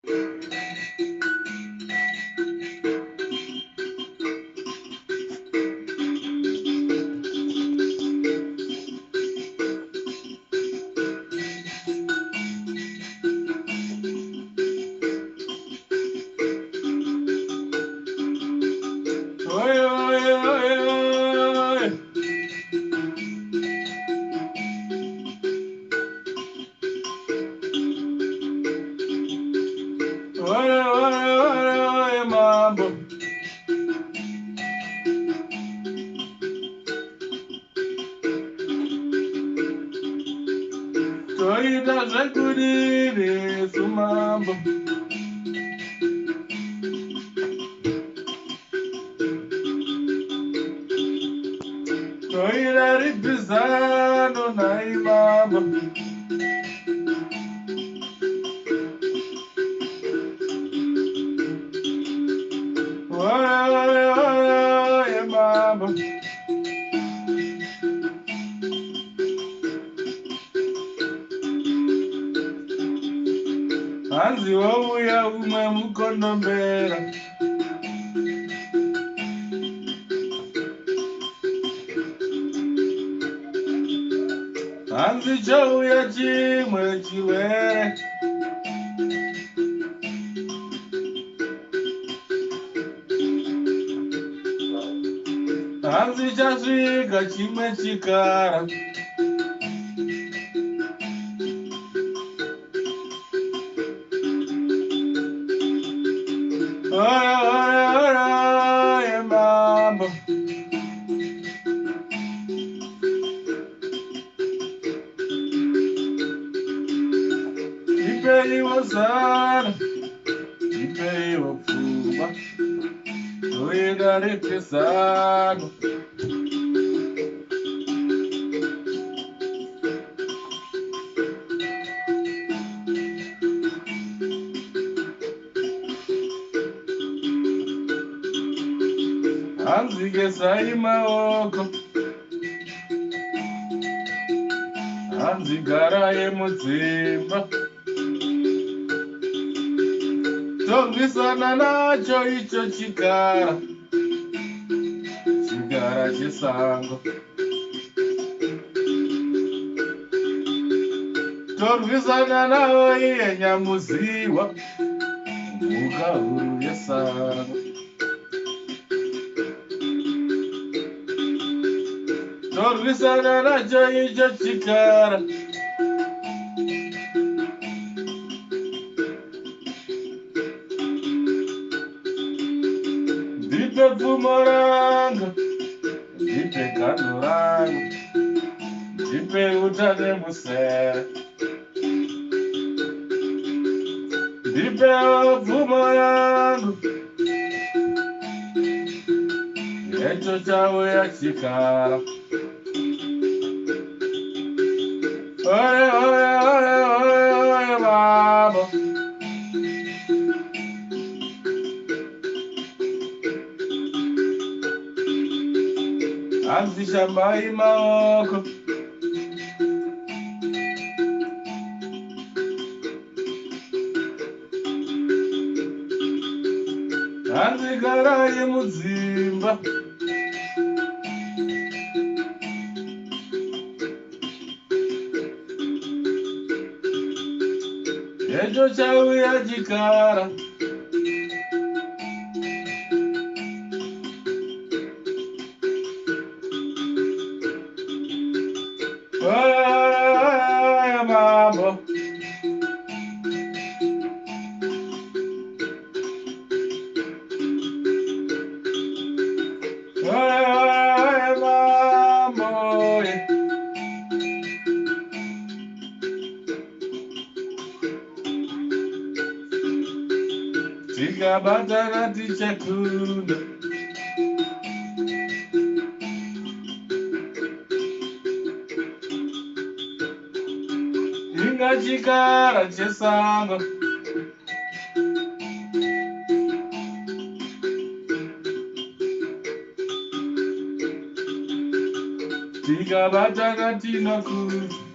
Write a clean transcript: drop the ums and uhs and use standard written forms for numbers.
Oi, oi, oi, oi. Oi, oi, oi, oi, mambo. Toida zakurire sumambo. Toida ripizano na imambo. Oi, oi, oi, oi, mambo. Anzi wauya umwe mukondombera. Anzi chauya chimwe chirwere. Anzi chasvika chimwe chikara. Oi, oi, oi, oi, mambo. Ipeiwo sana, ipeiwo pfuma. Toida ripizano. Anzi gesai maoko. Anzi garai mudzimba. Torwisana nacho icho chikara. Chigara chisango. Torwisana nawo iye nyamuziwa. Mhuka huru yesango. Torwisana nacho icho chikara. Ndipe pfumo rangu, ndipe gano rangu, ndipe uta nemusere. Ndipe pfumo rangu, echo chauya chikara. Oi, oi, oi, oi, oi, mambo. Anzi shambai maoko. Anzi garai mudzimba. Echo chauya chikara. Oi, oi, mambo. Oi, oi, mambo. Tikabatana tichakunda. Inga chikara chesango. Tikabatana tinokuta.